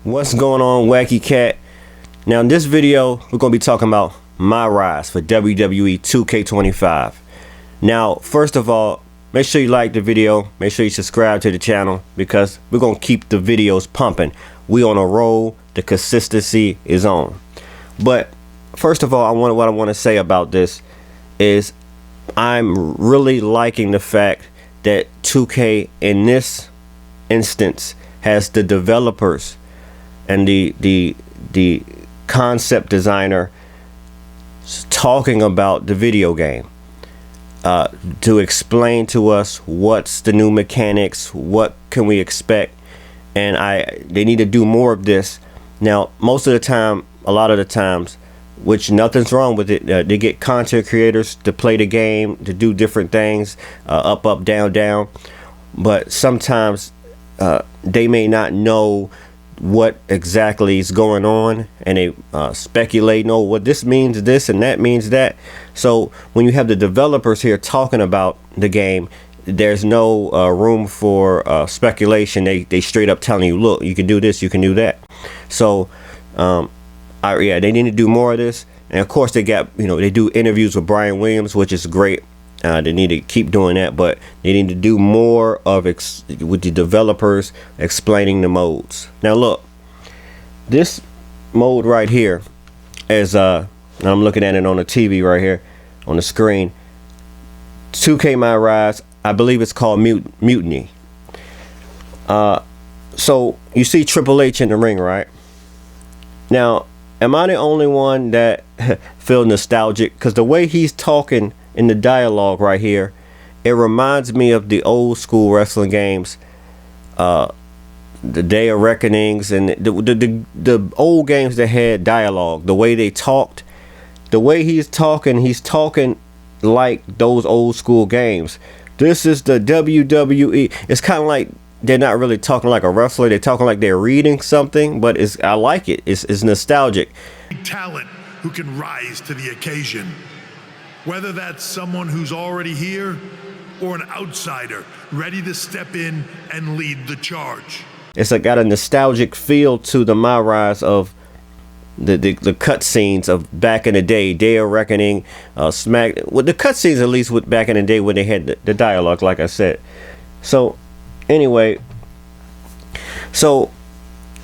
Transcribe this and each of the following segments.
What's going on, Wacky Cat? Now in this video we're going to be talking about my rise for WWE 2K25. Now first of all, make sure you like the video, make sure you subscribe to the channel, because we're going to keep the videos pumping. We on a roll, the consistency is on. But first of all, what I want to say about this is I'm really liking the fact that 2K in this instance has the developers and the concept designer talking about the video game to explain to us what's the new mechanics, what can we expect, and they need to do more of this. Now most of the time, a lot of the times, which nothing's wrong with it, they get content creators to play the game, to do different things, up, down, down, but sometimes they may not know what exactly is going on, and they speculate, no, what this means this and that means that. So when you have the developers here talking about the game, there's no room for speculation. They straight up telling you, look, you can do this, you can do that. So yeah, they need to do more of this. And of course they got, they do interviews with Brian Williams, which is great. They need to keep doing that, but they need to do more of with the developers explaining the modes. Now look, this mode right here is I'm looking at it on the TV right here on the screen. 2K My Rise, I believe it's called Mutiny. So you see Triple H in the ring, right? Now, am I the only one that feel nostalgic? Because the way he's talking in the dialogue right here, it reminds me of the old school wrestling games, the Day of Reckonings, and the old games that had dialogue. The way they talked, the way he's talking like those old school games. This is the WWE. It's kind of like they're not really talking like a wrestler. They're talking like they're reading something, but I like it. It's nostalgic. Talent who can rise to the occasion. Whether that's someone who's already here or an outsider ready to step in and lead the charge. It's got a nostalgic feel to the My Rise of the cutscenes of back in the day, Day of Reckoning, Smack. Well, the cutscenes at least with back in the day when they had the dialogue, like I said. So anyway, so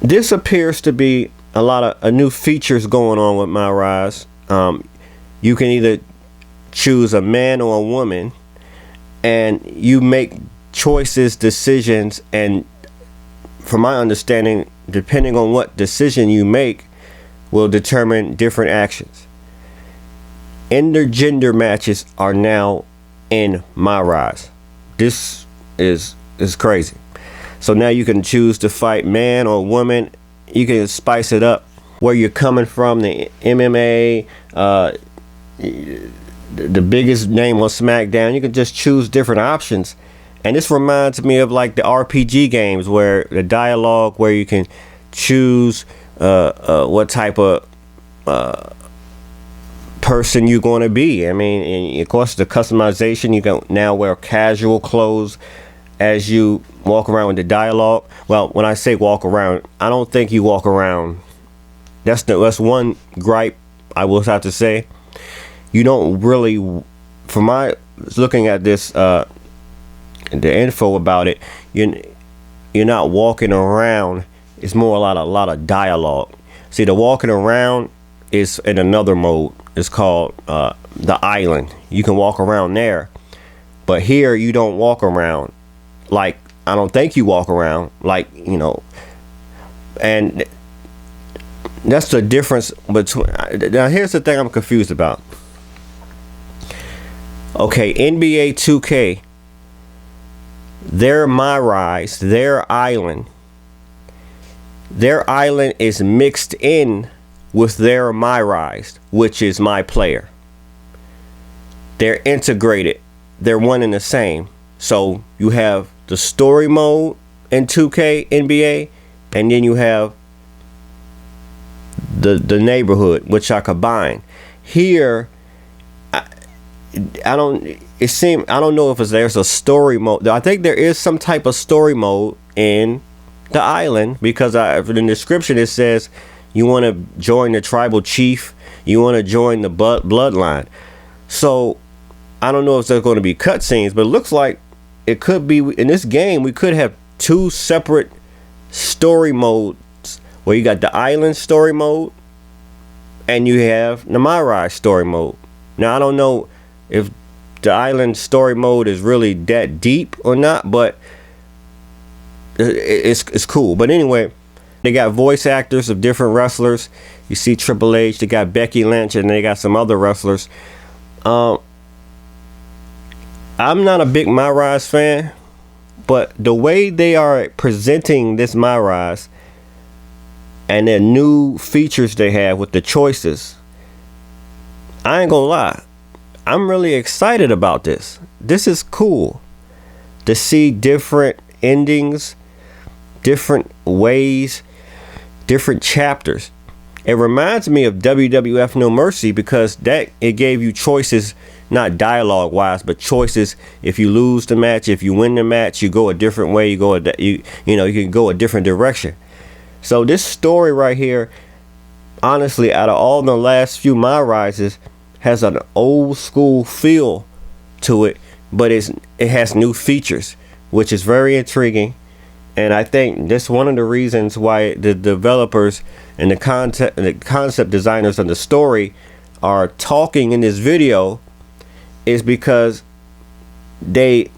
this appears to be a lot of new features going on with My Rise. You can either choose a man or a woman, and you make choices, decisions, and from my understanding, depending on what decision you make will determine different actions. Intergender matches are now in My Rise. This is crazy. So now you can choose to fight man or woman. You can spice it up where you're coming from, the MMA, the biggest name on SmackDown. You can just choose different options. And this reminds me of like the RPG games, where the dialogue, where you can choose what type of person you're going to be. I mean, and of course the customization, you can now wear casual clothes as you walk around with the dialogue. Well, when I say walk around, I don't think you walk around. That's one gripe I will have to say. You don't really, from my looking at this, the info about it, you're not walking around. It's more a lot of dialogue. See, the walking around is in another mode. It's called the island. You can walk around there, but here you don't walk around. Like, I don't think you walk around like, and that's the difference between. Now here's the thing I'm confused about. Okay, NBA 2K, their My Rise, their island is mixed in with their My Rise, which is My Player. They're integrated. They're one and the same. So you have the story mode in 2K NBA, and then you have the neighborhood, which are combined. Here, I don't know if there's a story mode. I think there is some type of story mode in the island, because in the description it says you want to join the tribal chief, you want to join the bloodline. So I don't know if there's going to be cutscenes, but it looks like it could be in this game. We could have two separate story modes, where you got the island story mode and you have the My Rise story mode. Now I don't know if the island story mode is really that deep or not, but it's cool. But anyway, they got voice actors of different wrestlers. You see Triple H, they got Becky Lynch, and they got some other wrestlers. I'm not a big My Rise fan, but the way they are presenting this My Rise and the new features they have with the choices, I ain't gonna lie, I'm really excited about this. This is cool to see different endings, different ways, different chapters. It reminds me of WWF No Mercy, because it gave you choices, not dialogue wise, but choices. If you lose the match, if you win the match, you go a different way. You can go a different direction. So this story right here, honestly, out of all the last few My Rises, has an old school feel to it, but it has new features, which is very intriguing. And I think that's one of the reasons why the developers and the concept designers of the story are talking in this video, is because they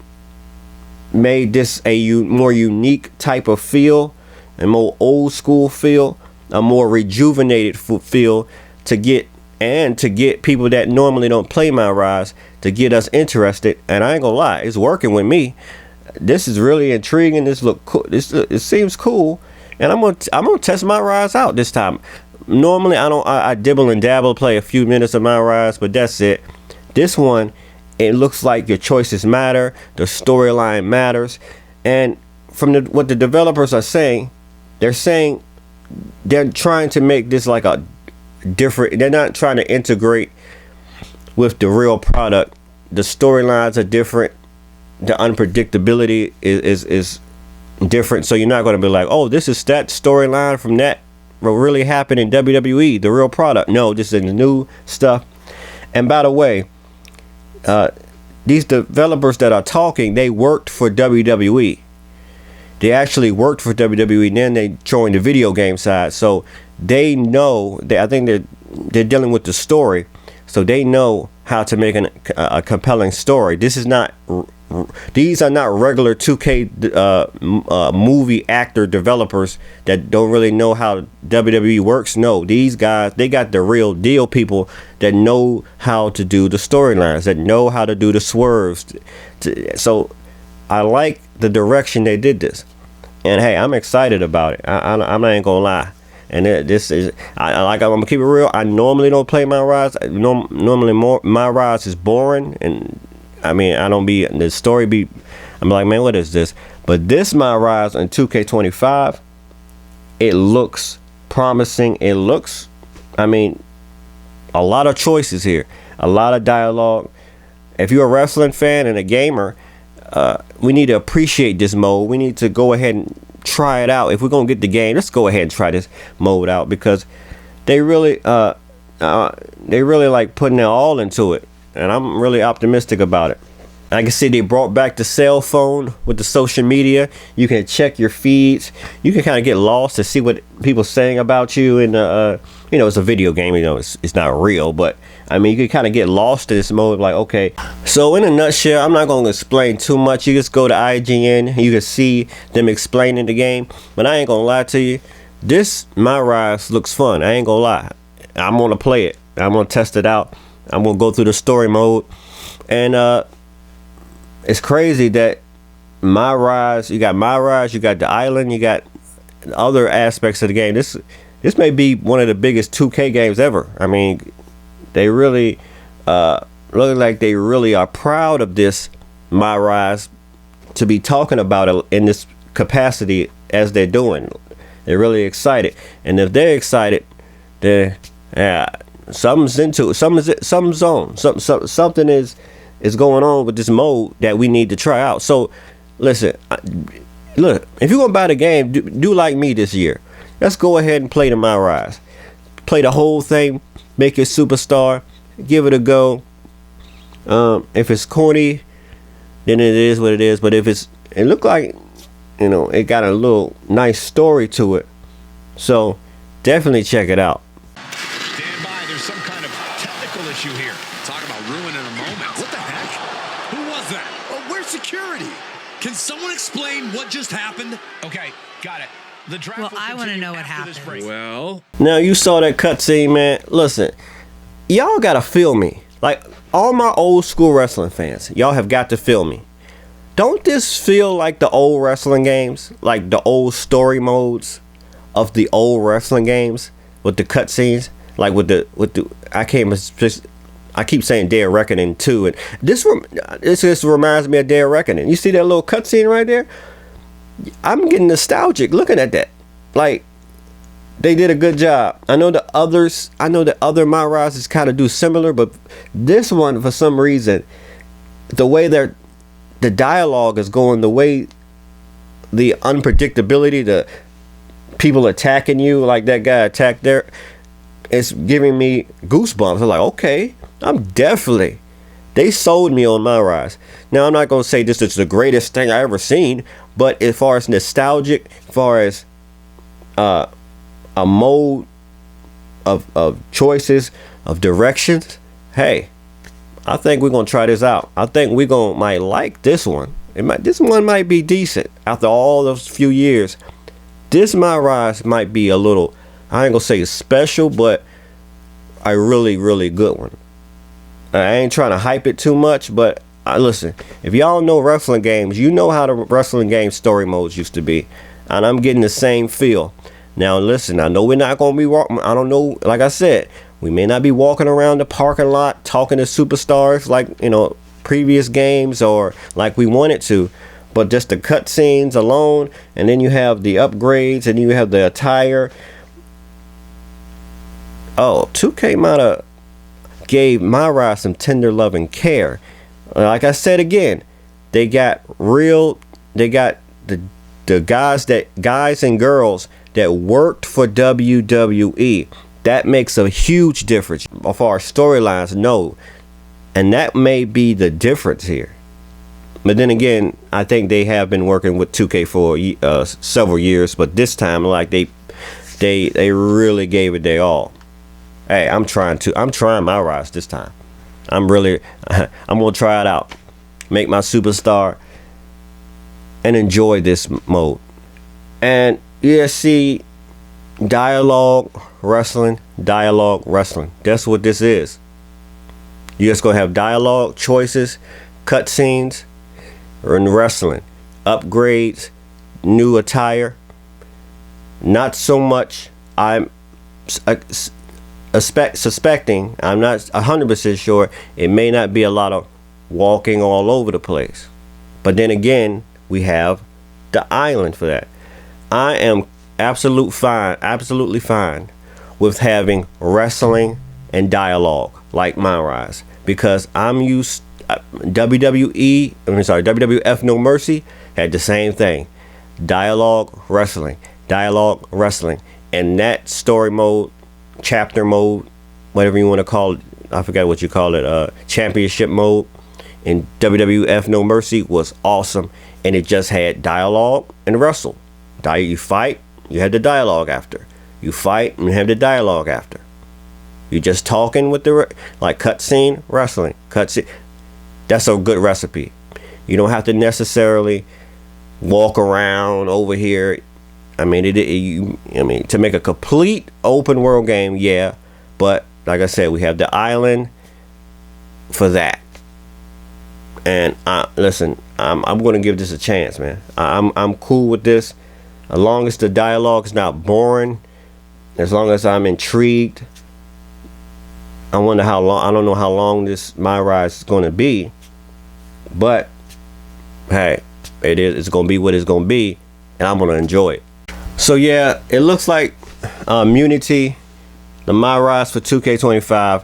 made this a more unique type of feel, a more old school feel, a more rejuvenated feel, to get people that normally don't play My Rise, to get us interested. And I ain't gonna lie, it's working with me. This is really intriguing. This look cool. It seems cool, and I'm gonna test My Rise out this time. Normally I dibble and dabble, play a few minutes of My Rise, but that's it. This one, it looks like your choices matter, the storyline matters, and from what the developers are saying, they're trying to make this like a different. They're not trying to integrate with the real product. The storylines are different. The unpredictability is different. So you're not going to be like, oh, this is that storyline from that what really happened in WWE, the real product. No, this is new stuff. And by the way, these developers that are talking, they worked for WWE. They actually worked for WWE, and then they joined the video game side. So they know that, I think they're dealing with the story, so they know how to make a compelling story. These are not regular 2K movie actor developers that don't really know how WWE works. No, these guys, they got the real deal people that know how to do the storylines, that know how to do the swerves. So I like the direction they did this, and hey, I'm excited about it. I'm not even gonna lie. And this is, I'm gonna keep it real. I normally don't play My Rise. Normally My Rise is boring, and I mean, the story be, I'm like, man, what is this? But this My Rise in 2K25, it looks promising. It looks, I mean, a lot of choices here, a lot of dialogue. If you're a wrestling fan and a gamer, we need to appreciate this mode. We need to go ahead and try it out. If we're gonna get the game, let's go ahead and try this mode out, because they really like putting their all into it, and I'm really optimistic about it. I can see they brought back the cell phone with the social media. You can check your feeds. You can kind of get lost to see what people saying about you. And it's a video game. It's not real, but I mean, you can kind of get lost in this mode. Like, okay. So in a nutshell, I'm not going to explain too much. You just go to IGN. You can see them explaining the game. But I ain't going to lie to you. This My Rise looks fun. I ain't going to lie. I'm going to play it. I'm going to test it out. I'm going to go through the story mode. And it's crazy that My Rise, you got the island, you got other aspects of the game. This may be one of the biggest 2K games ever. I mean, they really look like they really are proud of this My Rise to be talking about it in this capacity as they're doing. They're really excited, and if they're excited, then something's into it. Something's on. Something is going on with this mode that we need to try out. So listen, look, if you're gonna buy the game, do like me this year. Let's go ahead and play the My Rise. Play the whole thing. Make your superstar. Give it a go. If it's corny, then it is what it is. But if it look like, you know, it got a little nice story to it. So definitely check it out. Stand by, there's some kind of technical issue here. Talk about ruining a moment. What the heck? Who was that? Oh, where's security? Can someone explain what just happened? Okay, got it. The draft Well, will I want to continue know what after this happened. break. Well, Now you saw that cutscene, man. Listen, y'all gotta feel me. Like all my old school wrestling fans, y'all have got to feel me. Don't this feel like the old wrestling games, like the old story modes of the old wrestling games with the cutscenes, like with the I keep saying Dead Reckoning 2, and this just reminds me of Dead Reckoning. You see that little cutscene right there? I'm getting nostalgic looking at that. Like, they did a good job. I know the other My Rises kind of do similar, but this one, for some reason, the way the dialogue is going, the way the unpredictability, the people attacking you, like that guy attacked there, it's giving me goosebumps. I'm like, okay, they sold me on My Rise. Now, I'm not going to say this is the greatest thing I ever seen, but as far as nostalgic, as far as a mode of choices, of directions, hey, I think we're going to try this out. I think might like this one. This one might be decent. After all those few years, this My Rise might be a little, I ain't going to say special, but a really, really good one. I ain't trying to hype it too much, but listen, if y'all know wrestling games, you know how the wrestling game story modes used to be, and I'm getting the same feel. Now listen, I know we're not going to be walking, I don't know, like I said, we may not be walking around the parking lot talking to superstars like, you know, previous games or like we wanted to, but just the cutscenes alone, and then you have the upgrades, and you have the attire. Oh, 2K might have gave My Rise some tender love and care. Like I said again, they got the guys and girls that worked for WWE. That makes a huge difference as far as storylines. No, and that may be the difference here. But then again, I think they have been working with 2K for several years, but this time, like they really gave it their all. Hey, I'm trying My Rise this time. I'm gonna try it out, make my superstar, and enjoy this mode. And yeah, see, dialogue wrestling. That's what this is. You're just gonna have dialogue choices, cutscenes, and wrestling, upgrades, new attire. Not so much. I'm suspecting, I'm not 100% sure, it may not be a lot of walking all over the place. But then again, we have the island for that. I am absolutely fine with having wrestling and dialogue like My Rise, because I'm used WWF No Mercy had the same thing. Dialogue, wrestling, and that story mode, chapter mode, whatever you want to call it, I forgot what you call it, championship mode in WWF No Mercy was awesome, and it just had dialogue and wrestle. You fight, you had the dialogue after. You fight and have the dialogue after. You just talking with the like cutscene, wrestling, cutscene. That's a good recipe. You don't have to necessarily walk around over here. I mean, to make a complete open world game, yeah. But like I said, we have the island for that. And listen, I'm going to give this a chance, man. I'm cool with this, as long as the dialogue is not boring, as long as I'm intrigued. I wonder how long. I don't know how long this My Rise is going to be, but hey, it's going to be what it's going to be, and I'm going to enjoy it. So yeah, it looks like Unity, the My Rise for 2K25.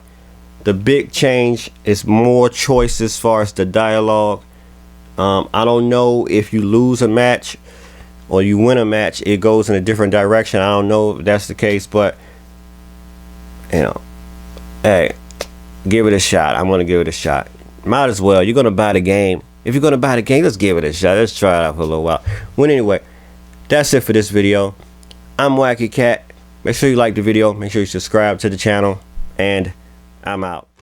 The big change is more choice as far as the dialogue. I don't know if you lose a match, or you win a match, it goes in a different direction. I don't know if that's the case, but you know, hey, give it a shot. I'm gonna give it a shot. Might as well. You're gonna buy the game. If you're gonna buy the game, let's give it a shot. Let's try it out for a little while. Well, anyway, that's it for this video. I'm Wacky Cat. Make sure you like the video. Make sure you subscribe to the channel, and I'm out.